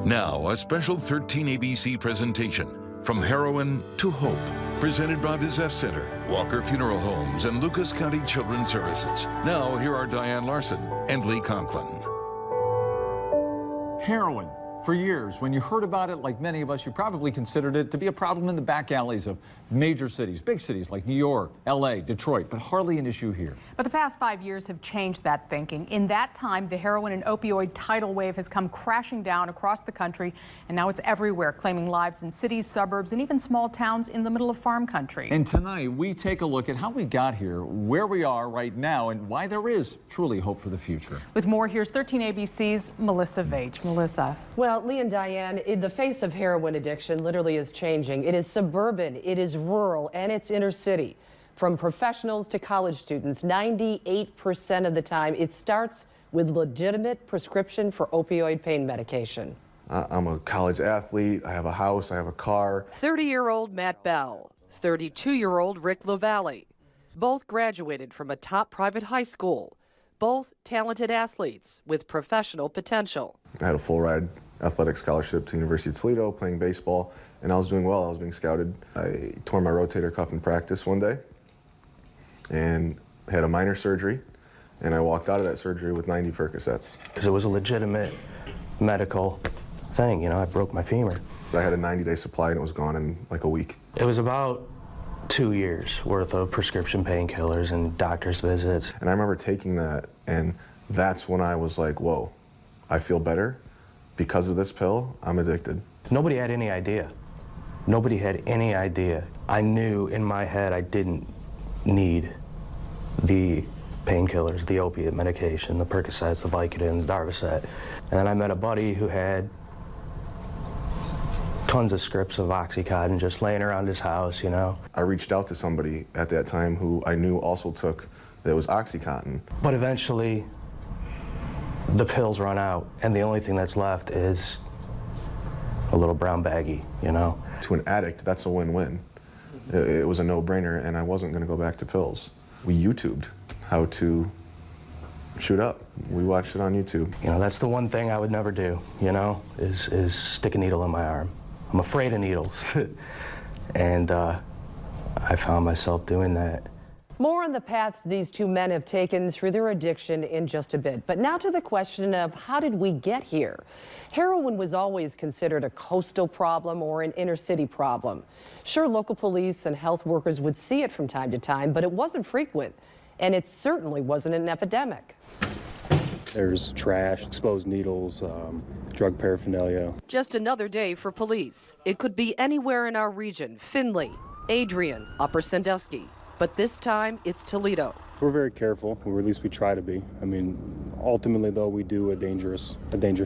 Now, a special 13 ABC presentation, From Heroin to Hope, presented by the Zeff Center, Walker Funeral Homes, and Lucas County Children's Services. Now, here are Diane Larson and Lee Conklin. Heroin. For years, when you heard about it, like many of us, you probably considered it to be a problem in the back alleys of major cities, big cities like New York, LA, Detroit, but hardly an issue here. But the past 5 years have changed that thinking. In that time, the heroin and opioid tidal wave has come crashing down across the country, and now it's everywhere, claiming lives in cities, suburbs, and even small towns in the middle of farm country. And tonight, we take a look at how we got here, where we are right now, and why there is truly hope for the future. With more, here's 13 ABC's Melissa Vage. Melissa. Well, Lee and Diane, the face of heroin addiction literally is changing. It is suburban, it is rural, and it's inner city. From professionals to college students, 98% of the time, it starts with legitimate prescription for opioid pain medication. I'm a college athlete, I have a house, I have a car. 30-year-old Matt Bell, 32-year-old Rick LaValle. Both graduated from a top private high school. Both talented athletes with professional potential. I had a full ride athletic scholarship to the University of Toledo playing baseball, and I was doing well. I was being scouted. I tore my rotator cuff in practice one day and had a minor surgery, and I walked out of that surgery with 90 Percocets. Because it was a legitimate medical thing, you know, I broke my femur. I had a 90-day supply and it was gone in like a week. It was about 2 years worth of prescription painkillers and doctor's visits. And I remember taking that, and that's when I was like, whoa, I feel better. Because of this pill, I'm addicted. Nobody had any idea. Nobody had any idea. I knew in my head I didn't need the painkillers, the opiate medication, the Percocets, the Vicodin, the Darvocet. And then I met a buddy who had tons of scripts of Oxycontin just laying around his house, you know. I reached out to somebody at that time who I knew also took, that was Oxycontin. But eventually, the pills run out, and the only thing that's left is a little brown baggie, you know. To an addict, that's a win-win. It was a no-brainer, and I wasn't going to go back to pills. We YouTubed how to shoot up. We watched it on YouTube. You know, that's the one thing I would never do, you know, is stick a needle in my arm. I'm afraid of needles. And I found myself doing that. More on the paths these two men have taken through their addiction in just a bit. But now to the question of how did we get here? Heroin was always considered a coastal problem or an inner city problem. Sure, local police and health workers would see it from time to time, but it wasn't frequent. And it certainly wasn't an epidemic. There's trash, exposed needles, drug paraphernalia. Just another day for police. It could be anywhere in our region, Findlay, Adrian, Upper Sandusky. But this time, it's Toledo. We're very careful, or at least we try to be. I mean, ultimately, though, we do a dangerous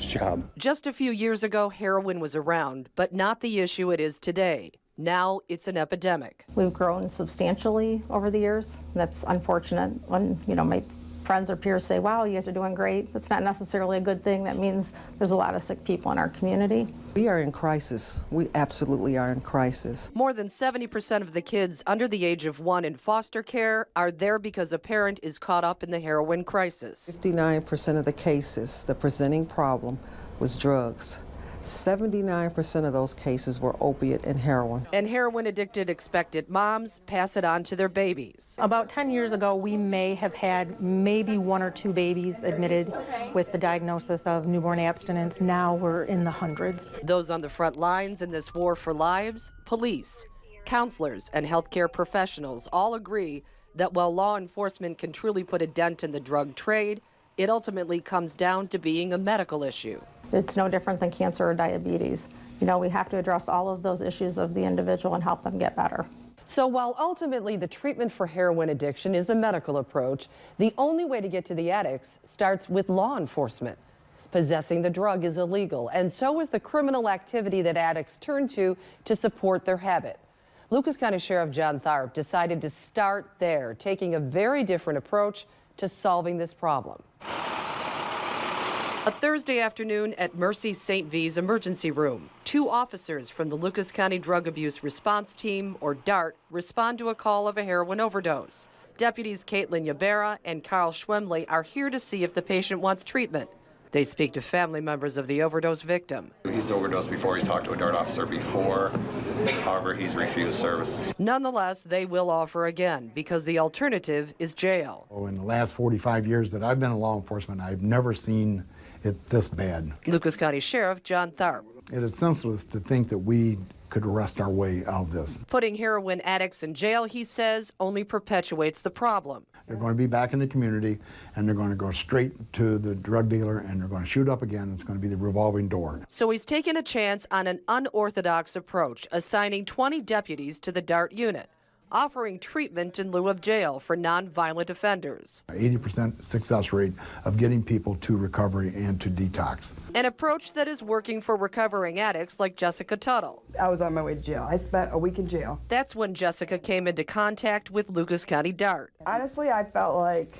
job. Just a few years ago, heroin was around, but not the issue it is today. Now it's an epidemic. We've grown substantially over the years. That's unfortunate when, you know, my friends or peers say, wow, you guys are doing great. That's not necessarily a good thing. That means there's a lot of sick people in our community. We are in crisis. We absolutely are in crisis. More than 70% of the kids under the age of 1 in foster care are there because a parent is caught up in the heroin crisis. 59% of the cases, the presenting problem was drugs. 79% of those cases were opiate and heroin. And heroin-addicted expectant moms pass it on to their babies. About 10 years ago, we may have had maybe 1 or 2 babies admitted with the diagnosis of newborn abstinence. Now we're in the hundreds. Those on the front lines in this war for lives, police, counselors, and healthcare professionals all agree that while law enforcement can truly put a dent in the drug trade, it ultimately comes down to being a medical issue. It's no different than cancer or diabetes. You know, we have to address all of those issues of the individual and help them get better. So while ultimately the treatment for heroin addiction is a medical approach, the only way to get to the addicts starts with law enforcement. Possessing the drug is illegal, and so is the criminal activity that addicts turn to support their habit. Lucas County Sheriff John Tharp decided to start there, taking a very different approach to solving this problem. A Thursday afternoon at Mercy St. V's emergency room, 2 officers from the Lucas County Drug Abuse Response Team, or DART, respond to a call of a heroin overdose. Deputies Caitlin Yabera and Carl Schwemley are here to see if the patient wants treatment. They speak to family members of the overdose victim. He's overdosed before. He's talked to a DART officer before. However, he's refused services. Nonetheless, they will offer again because the alternative is jail. In the last 45 years that I've been in law enforcement, I've never seen it this bad. Lucas County Sheriff John Tharp. It is senseless to think that we could arrest our way out of this. Putting heroin addicts in jail, he says, only perpetuates the problem. They're going to be back in the community, and they're going to go straight to the drug dealer, and they're going to shoot up again. It's going to be the revolving door. So he's taken a chance on an unorthodox approach, assigning 20 deputies to the DART unit, offering treatment in lieu of jail for nonviolent offenders. 80% success rate of getting people to recovery and to detox. An approach that is working for recovering addicts like Jessica Tuttle. I was on my way to jail. I spent a week in jail. That's when Jessica came into contact with Lucas County DART. Honestly, I felt like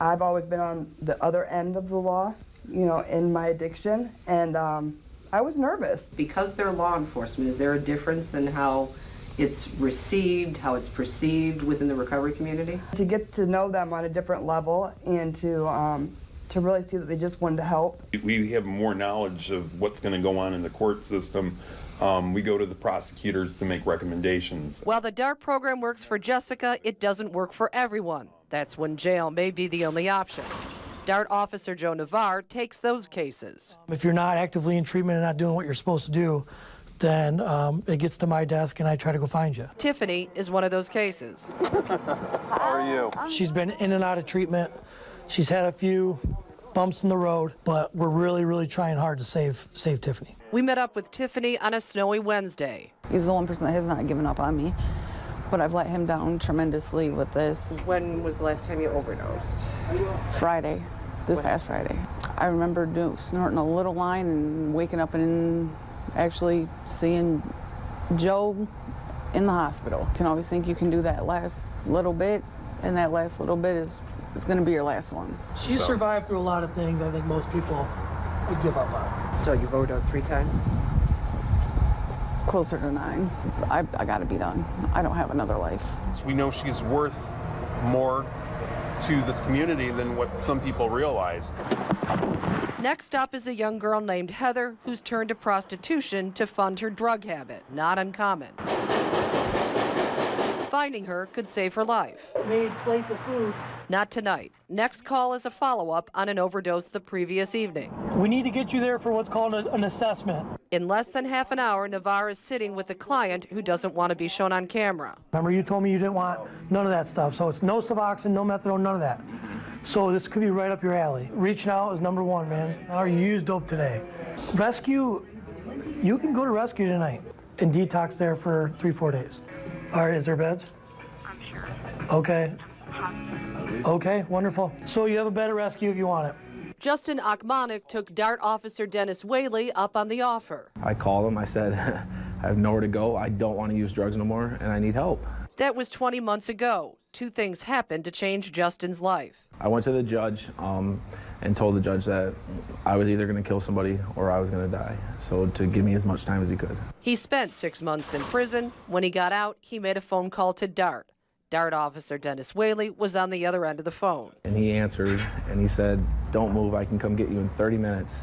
I've always been on the other end of the law, you know, in my addiction, and I was nervous. Because they're law enforcement, is there a difference in how it's received, how it's perceived within the recovery community? To get to know them on a different level and to really see that they just wanted to help. We have more knowledge of what's going to go on in the court system. We go to the prosecutors to make recommendations. While the DART program works for Jessica, it doesn't work for everyone. That's when jail may be the only option. DART officer Joe Navarre takes those cases. If you're not actively in treatment and not doing what you're supposed to do, then it gets to my desk and I try to go find you. Tiffany is one of those cases. How are you? She's been in and out of treatment. She's had a few bumps in the road, but we're really, really trying hard to save Tiffany. We met up with Tiffany on a snowy Wednesday. He's the one person that has not given up on me, but I've let him down tremendously with this. When was the last time you overdosed? Friday, this past Friday. I remember snorting a little line and waking up and actually seeing Joe in the hospital. You can always think you can do that last little bit, and that last little bit is going to be your last one. She's survived through a lot of things I think most people would give up on. So you've overdosed 3 times? Closer to 9. I got to be done. I don't have another life. We know she's worth more to this community than what some people realize. Next up is a young girl named Heather who's turned to prostitution to fund her drug habit. Not uncommon. Finding her could save her life. Made plates of food. Not tonight. Next call is a follow-up on an overdose the previous evening. We need to get you there for what's called an assessment. In less than half an hour, Navarre is sitting with a client who doesn't want to be shown on camera. Remember, you told me you didn't want none of that stuff, so it's no Suboxone, no methadone, none of that. So this could be right up your alley. Reaching out is number 1, man. Or you used dope today. Rescue, you can go to rescue tonight and detox there for 3-4 days. All right, is there beds? I'm sure. Okay. Okay, wonderful. So you have a bed at rescue if you want it. Justin Achmonic took DART officer Dennis Whaley up on the offer. I called him, I said, I have nowhere to go, I don't want to use drugs no more, and I need help. That was 20 months ago. 2 things happened to change Justin's life. I went to the judge and told the judge that I was either going to kill somebody or I was going to die, so to give me as much time as he could. He spent 6 months in prison. When he got out, he made a phone call to DART. DART officer Dennis Whaley was on the other end of the phone. And he answered and he said, don't move, I can come get you in 30 minutes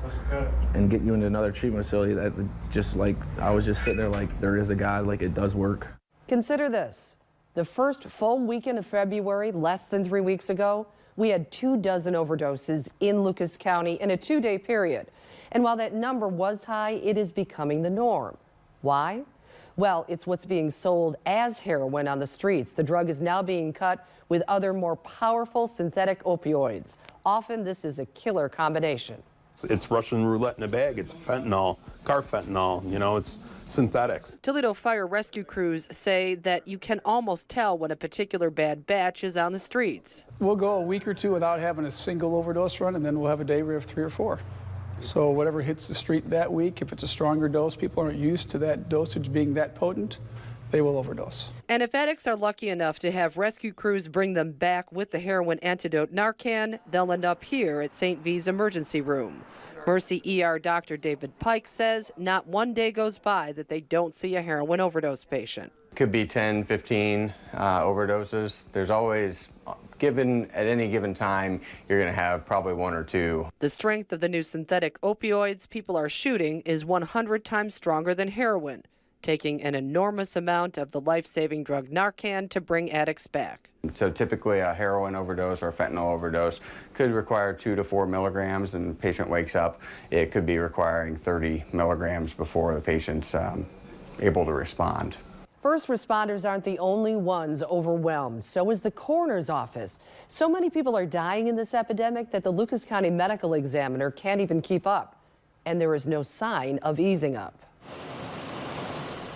and get you into another treatment facility. That just like, I was just sitting there like, there is a God, like it does work. Consider this. The first full weekend of February, less than 3 weeks ago, we had 24 overdoses in Lucas County in a 2-day period. And while that number was high, it is becoming the norm. Why? Well, it's what's being sold as heroin on the streets. The drug is now being cut with other more powerful synthetic opioids. Often this is a killer combination. It's Russian roulette in a bag. It's fentanyl, carfentanil, you know, it's synthetics. Toledo fire rescue crews say that you can almost tell when a particular bad batch is on the streets. We'll go a week or 2 without having a single overdose run, and then we'll have a day where we have 3 or 4. So whatever hits the street that week, if it's a stronger dose, people aren't used to that dosage being that potent, they will overdose. And if addicts are lucky enough to have rescue crews bring them back with the heroin antidote Narcan, they'll end up here at St. V's emergency room. Mercy ER Dr. David Pike says not one day goes by that they don't see a heroin overdose patient. Could be 10, 15 overdoses. There's always, given at any given time, you're going to have probably 1 or 2. The strength of the new synthetic opioids people are shooting is 100 times stronger than heroin, taking an enormous amount of the life-saving drug Narcan to bring addicts back. So typically a heroin overdose or a fentanyl overdose could require 2 to 4 milligrams, and the patient wakes up. It could be requiring 30 milligrams before the patient's able to respond. First responders aren't the only ones overwhelmed. So is the coroner's office. So many people are dying in this epidemic that the Lucas County Medical Examiner can't even keep up. And there is no sign of easing up.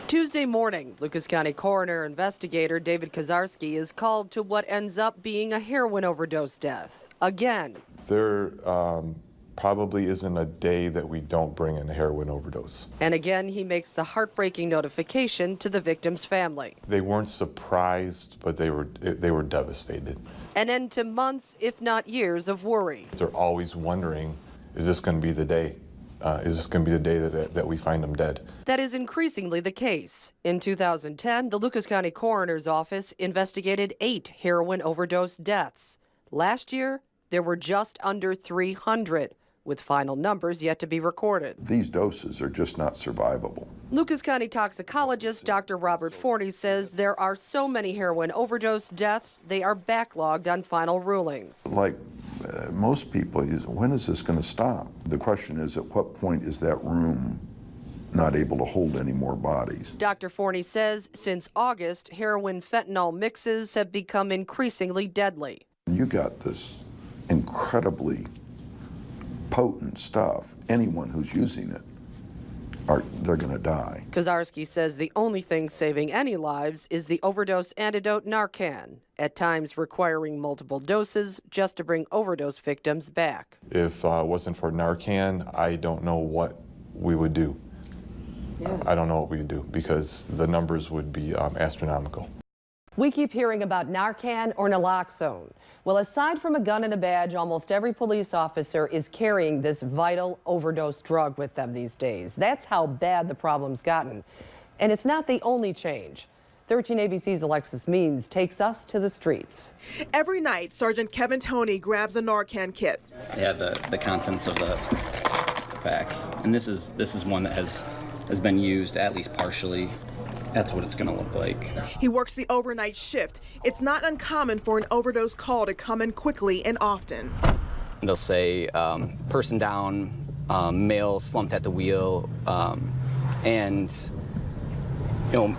Tuesday morning, Lucas County coroner investigator David Kozarski is called to what ends up being a heroin overdose death. Again. There probably isn't a day that we don't bring in a heroin overdose. And again, he makes the heartbreaking notification to the victim's family. They weren't surprised, but they were devastated. An end to months, if not years, of worry. They're always wondering, is this going to be the day? Is this going to be the day that we find them dead? That is increasingly the case. In 2010, the Lucas County Coroner's Office investigated 8 heroin overdose deaths. Last year, there were just under 300, with final numbers yet to be recorded. These doses are just not survivable. Lucas County toxicologist Dr. Robert Forney says there are so many heroin overdose deaths, they are backlogged on final rulings. Like most people, when is this going to stop? The question is, at what point is that room not able to hold any more bodies? Dr. Forney says since August, heroin-fentanyl mixes have become increasingly deadly. You got this incredibly potent stuff. Anyone who's using it, they're going to die. Kozarski says the only thing saving any lives is the overdose antidote Narcan, at times requiring multiple doses just to bring overdose victims back. If it wasn't for Narcan, I don't know what we would do. Yeah. I don't know what we would do because the numbers would be astronomical. We keep hearing about Narcan or naloxone. Well, aside from a gun and a badge, almost every police officer is carrying this vital overdose drug with them these days. That's how bad the problem's gotten. And it's not the only change. 13 ABC's Alexis Means takes us to the streets. Every night, Sergeant Kevin Toney grabs a Narcan kit. They have the contents of the pack, and this is one that has been used at least partially. That's what it's going to look like. He works the overnight shift. It's not uncommon for an overdose call to come in quickly and often. They'll say, person down, male slumped at the wheel, and, you know,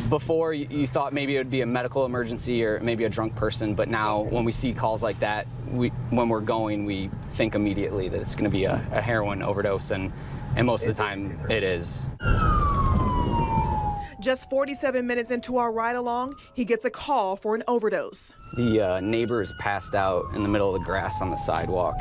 before you thought maybe it would be a medical emergency or maybe a drunk person, but now when we see calls like that, when we're going, we think immediately that it's going to be a heroin overdose, and most of the time it is. Just 47 minutes into our ride along, he gets a call for an overdose. The neighbor is passed out in the middle of the grass on the sidewalk,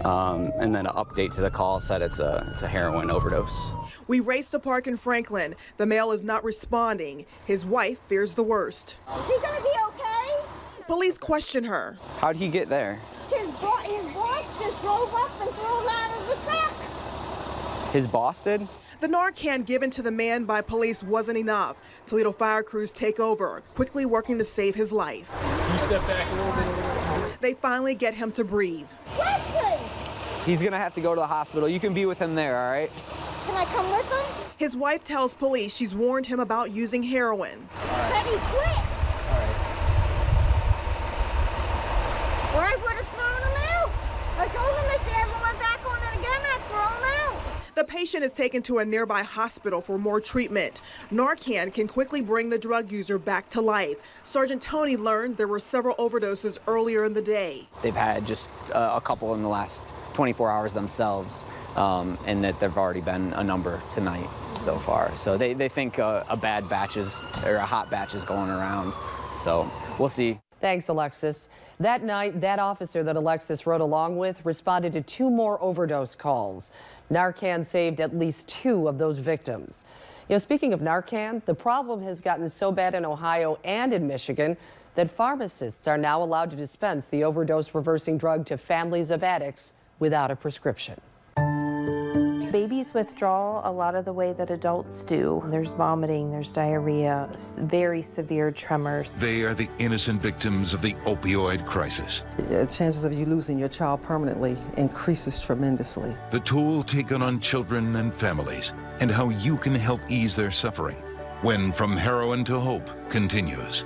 and then an update to the call said it's a heroin overdose. We race to park in Franklin. The male is not responding. His wife fears the worst. Is he gonna be okay? Police question her. How'd he get there? His boss just drove up and threw him out of the truck. His boss did? The Narcan given to the man by police wasn't enough. Toledo fire crews take over, quickly working to save his life. You step back a little bit. They finally get him to breathe. Wesley! He's gonna have to go to the hospital. You can be with him there, all right? Can I come with him? His wife tells police she's warned him about using heroin. Said he quit. Or I would have thrown him out. I told him if he ever went back on it again, I'd throw him out. The patient is taken to a nearby hospital for more treatment. Narcan can quickly bring the drug user back to life. Sergeant Toney learns there were several overdoses earlier in the day. They've had just a couple in the last 24 hours themselves, and that there've already been a number tonight so far. So they think a bad batch is, or a hot batch is going around. So we'll see. Thanks, Alexis. That night, that officer that Alexis rode along with responded to 2 more overdose calls. Narcan saved at least 2 of those victims. You know, speaking of Narcan, the problem has gotten so bad in Ohio and in Michigan that pharmacists are now allowed to dispense the overdose reversing drug to families of addicts without a prescription. Babies withdraw a lot of the way that adults do. There's vomiting, there's diarrhea, very severe tremors. They are the innocent victims of the opioid crisis. Chances of you losing your child permanently increases tremendously. The toll taken on children and families, and how you can help ease their suffering when From Heroin to Hope continues.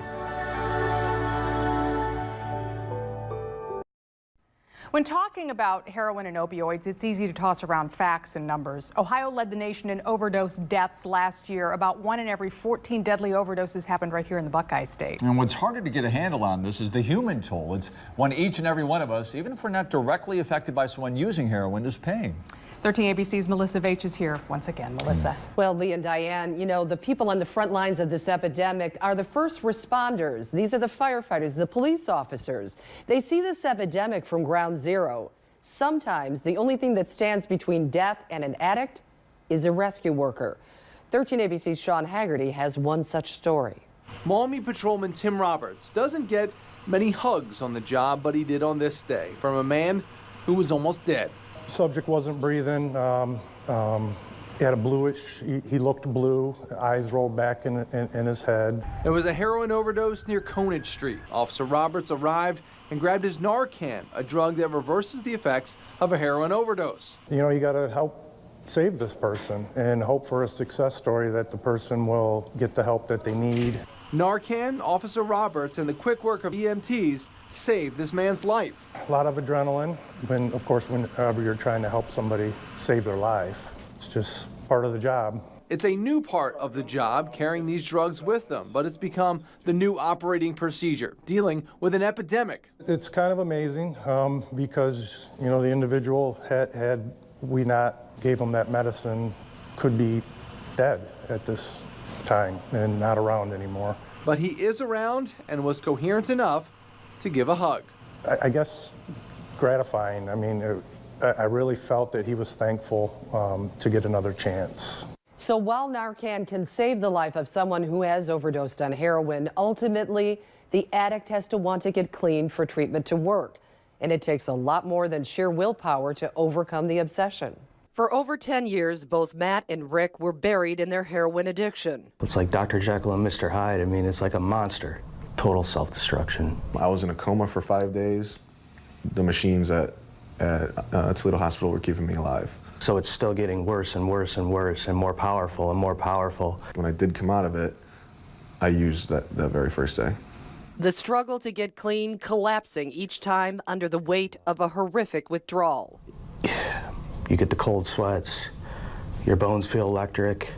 When talking about heroin and opioids, it's easy to toss around facts and numbers. Ohio led the nation in overdose deaths last year. About 1 in every 14 deadly overdoses happened right here in the Buckeye State. And what's harder to get a handle on this is the human toll. It's one each and every one of us, even if we're not directly affected by someone using heroin, is paying. 13 ABC's Melissa Veitch is here once again. Melissa. Well, Lee and Diane, you know, the people on the front lines of this epidemic are the first responders. These are the firefighters, the police officers. They see this epidemic from ground zero. Sometimes the only thing that stands between death and an addict is a rescue worker. 13 ABC's Sean Haggerty has one such story. Maumee Patrolman Tim Roberts doesn't get many hugs on the job, but he did on this day from a man who was almost dead. Subject wasn't breathing. He had a bluish, he looked blue, eyes rolled back in his head. It was a heroin overdose near Conage Street. Officer Roberts arrived and grabbed his Narcan, a drug that reverses the effects of a heroin overdose. You know, you got to help save this person and hope for a success story that the person will get the help that they need. Narcan, Officer Roberts, and the quick work of EMTs saved this man's life. A lot of adrenaline, of course, whenever you're trying to help somebody save their life. It's just part of the job. It's a new part of the job, carrying these drugs with them, but it's become the new operating procedure, dealing with an epidemic. It's kind of amazing because, you know, the individual had we not gave him that medicine, could be dead at this time and not around anymore. But he is around and was coherent enough to give a hug. I guess gratifying. I mean, I really felt that he was thankful to get another chance. So while Narcan can save the life of someone who has overdosed on heroin, ultimately the addict has to want to get clean for treatment to work. And it takes a lot more than sheer willpower to overcome the obsession. For over 10 years, both Matt and Rick were buried in their heroin addiction. It's like Dr. Jekyll and Mr. Hyde. I mean, it's like a monster. Total self-destruction. I was in a coma for 5 days. The machines at Toledo Hospital were keeping me alive. So it's still getting worse and worse and worse and more powerful and more powerful. When I did come out of it, I used that very first day. The struggle to get clean collapsing each time under the weight of a horrific withdrawal. You get the cold sweats, your bones feel electric.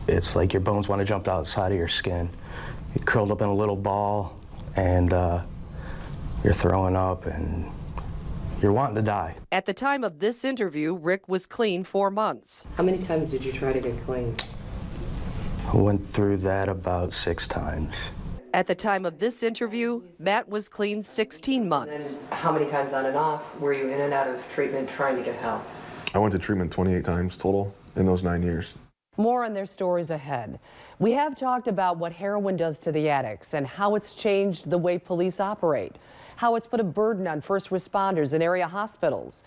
It's like your bones want to jump outside of your skin. You're curled up in a little ball and you're throwing up and you're wanting to die. At the time of this interview, Rick was clean 4 months. How many times did you try to get clean? I went through that about 6 times. At the time of this interview, Matt was clean 16 months. How many times on and off were you in and out of treatment trying to get help? I went to treatment 28 times total in those 9 years. More on their stories ahead. We have talked about what heroin does to the addicts and how it's changed the way police operate, how it's put a burden on first responders and area hospitals.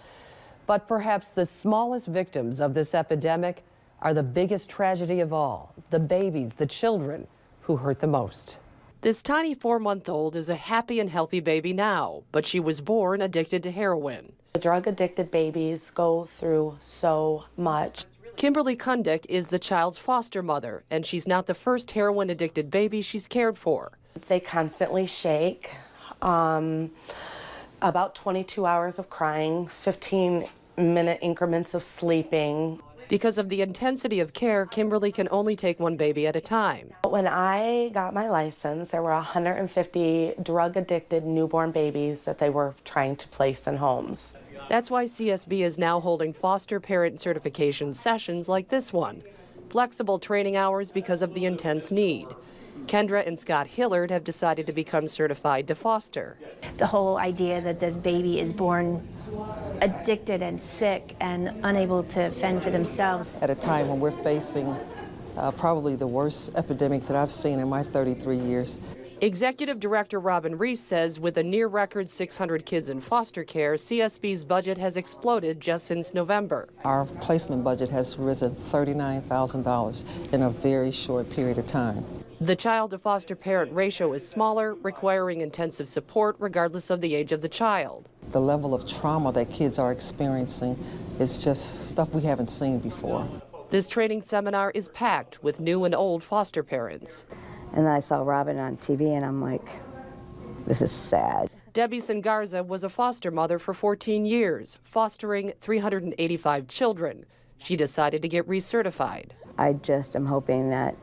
But perhaps the smallest victims of this epidemic are the biggest tragedy of all, the babies, the children who hurt the most. This tiny 4-month-old is a happy and healthy baby now, but she was born addicted to heroin. The drug-addicted babies go through so much. Kimberly Kundick is the child's foster mother, and she's not the first heroin-addicted baby she's cared for. They constantly shake, about 22 hours of crying, 15-minute increments of sleeping. Because of the intensity of care, Kimberly can only take one baby at a time. When I got my license, there were 150 drug-addicted newborn babies that they were trying to place in homes. That's why CSB is now holding foster parent certification sessions like this one. Flexible training hours because of the intense need. Kendra and Scott Hillard have decided to become certified to foster. The whole idea that this baby is born addicted and sick and unable to fend for themselves. At a time when we're facing probably the worst epidemic that I've seen in my 33 years. Executive Director Robin Reese says with a near record 600 kids in foster care, CSB's budget has exploded just since November. Our placement budget has risen $39,000 in a very short period of time. The child-to-foster parent ratio is smaller, requiring intensive support regardless of the age of the child. The level of trauma that kids are experiencing is just stuff we haven't seen before. This training seminar is packed with new and old foster parents. And then I saw Robin on TV and I'm like, this is sad. Debbie Sangarza was a foster mother for 14 years, fostering 385 children. She decided to get recertified. I just am hoping that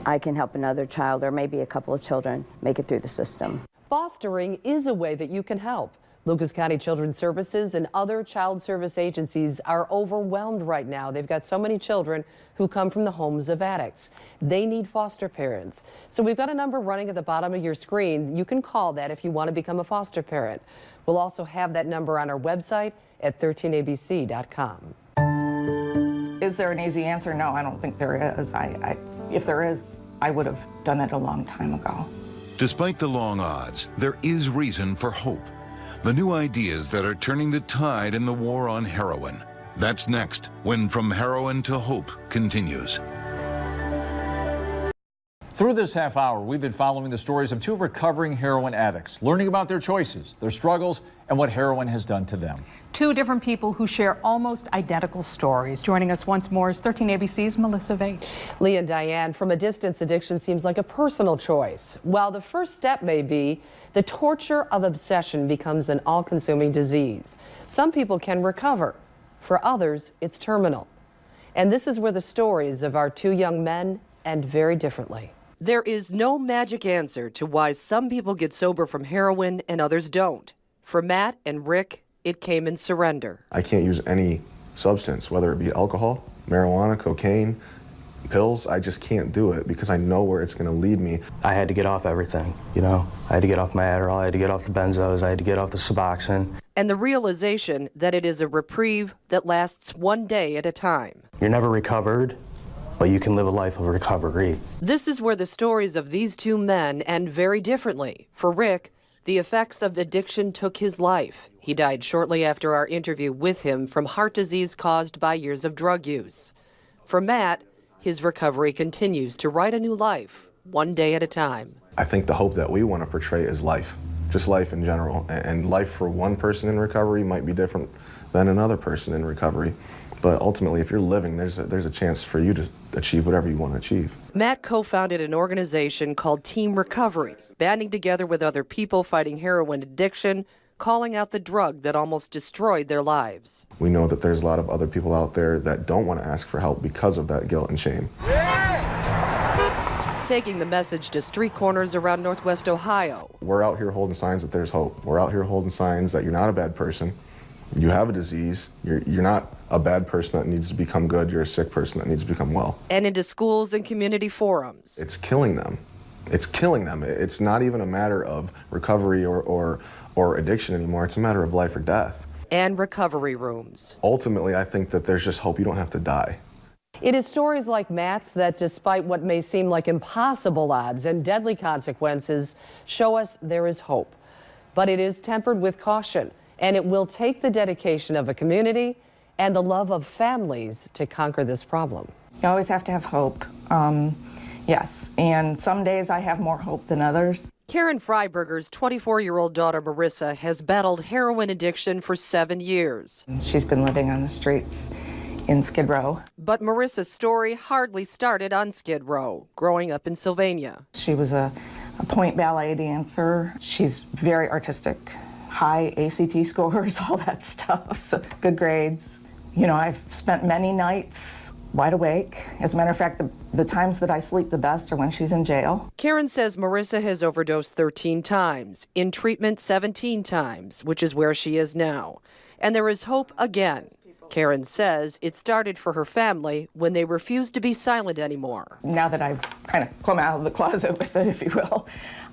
I can help another child or maybe a couple of children make it through the system. Fostering is a way that you can help. Lucas County Children's Services and other child service agencies are overwhelmed right now. They've got so many children who come from the homes of addicts. They need foster parents. So we've got a number running at the bottom of your screen. You can call that if you want to become a foster parent. We'll also have that number on our website at 13abc.com. Is there an easy answer? No, I don't think there is. If there is, I would have done it a long time ago. Despite the long odds, there is reason for hope. The new ideas that are turning the tide in the war on heroin. That's next, when From Heroin to Hope continues. Through this half hour, we've been following the stories of two recovering heroin addicts, learning about their choices, their struggles, and what heroin has done to them. Two different people who share almost identical stories. Joining us once more is 13 ABC's Melissa Vate. Lee and Diane, from a distance, addiction seems like a personal choice. While the first step may be, the torture of obsession becomes an all-consuming disease. Some people can recover. For others, it's terminal. And this is where the stories of our two young men end very differently. There is no magic answer to why some people get sober from heroin and others don't. For Matt and Rick, it came in surrender. I can't use any substance, whether it be alcohol, marijuana, cocaine, pills. I just can't do it because I know where it's going to lead me. I had to get off everything, you know. I had to get off my Adderall, I had to get off the benzos, I had to get off the Suboxone. And the realization that it is a reprieve that lasts one day at a time. You're never recovered, but you can live a life of recovery. This is where the stories of these two men end very differently. For Rick, the effects of addiction took his life. He died shortly after our interview with him from heart disease caused by years of drug use. For Matt, his recovery continues to write a new life, one day at a time. I think the hope that we want to portray is life, just life in general. And life for one person in recovery might be different than another person in recovery. But ultimately, if you're living, there's a chance for you to achieve whatever you want to achieve. Matt co-founded an organization called Team Recovery, banding together with other people fighting heroin addiction, calling out the drug that almost destroyed their lives. We know that there's a lot of other people out there that don't want to ask for help because of that guilt and shame. Taking the message to street corners around Northwest Ohio. We're out here holding signs that there's hope. We're out here holding signs that you're not a bad person. You have a disease. You're not a bad person that needs to become good. You're a sick person that needs to become well. And into schools and community forums. It's killing them. It's killing them. It's not even a matter of recovery or addiction anymore. It's a matter of life or death. And recovery rooms. Ultimately, I think that there's just hope. You don't have to die. It is stories like Matt's that, despite what may seem like impossible odds and deadly consequences, show us there is hope. But it is tempered with caution, and it will take the dedication of a community and the love of families to conquer this problem. You always have to have hope. Yes, and some days I have more hope than others. Karen Freiberger's 24-year-old daughter, Marissa, has battled heroin addiction for 7 years. She's been living on the streets in Skid Row. But Marissa's story hardly started on Skid Row, growing up in Sylvania. She was a point ballet dancer. She's very artistic, high ACT scores, all that stuff, so good grades. You know, I've spent many nights wide awake. As a matter of fact, the times that I sleep the best are when she's in jail. Karen says Marissa has overdosed 13 times, in treatment 17 times, which is where she is now. And there is hope again. Karen says it started for her family when they refused to be silent anymore. Now that I've kind of come out of the closet with it, if you will,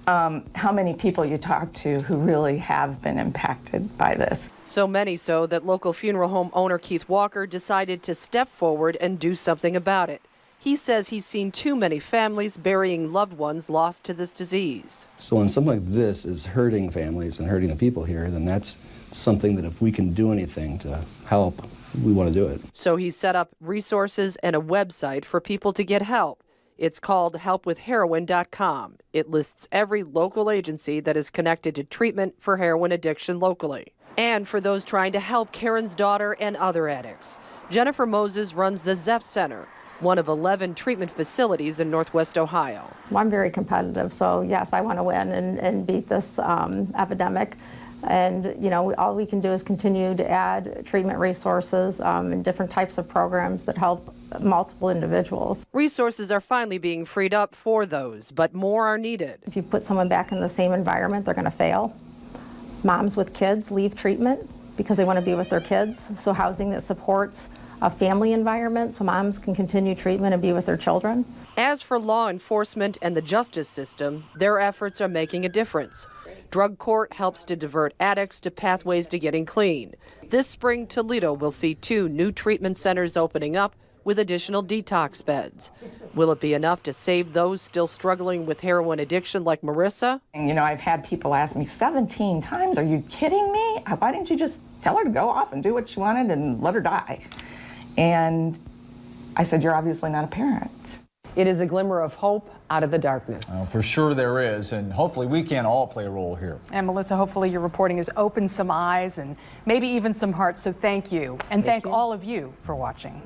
how many people you talk to who really have been impacted by this. So many so that local funeral home owner Keith Walker decided to step forward and do something about it. He says he's seen too many families burying loved ones lost to this disease. So when something like this is hurting families and hurting the people here, then that's something that if we can do anything to help, we want to do it. So he set up resources and a website for people to get help. It's called helpwithheroin.com. It lists every local agency that is connected to treatment for heroin addiction locally. And for those trying to help Karen's daughter and other addicts. Jennifer Moses runs the Zeph Center, one of 11 treatment facilities in Northwest Ohio. Well, I'm very competitive, so yes, I want to win and beat this epidemic. And, you know, all we can do is continue to add treatment resources and different types of programs that help multiple individuals. Resources are finally being freed up for those, but more are needed. If you put someone back in the same environment, they're going to fail. Moms with kids leave treatment because they want to be with their kids. So housing that supports a family environment so moms can continue treatment and be with their children. As for law enforcement and the justice system, their efforts are making a difference. Drug court helps to divert addicts to pathways to getting clean. This spring, Toledo will see 2 new treatment centers opening up with additional detox beds. Will it be enough to save those still struggling with heroin addiction like Marissa? You know, I've had people ask me 17 times, are you kidding me? Why didn't you just tell her to go off and do what she wanted and let her die? And I said, you're obviously not a parent. It is a glimmer of hope out of the darkness. For sure there is, and hopefully we can all play a role here. And Melissa, hopefully your reporting has opened some eyes and maybe even some hearts, so thank you. And thank all of you for watching.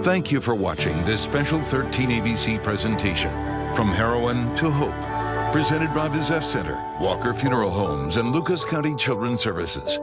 Thank you for watching this special 13 ABC presentation, From Heroin to Hope, presented by the Zeph Center, Walker Funeral Homes, and Lucas County Children's Services.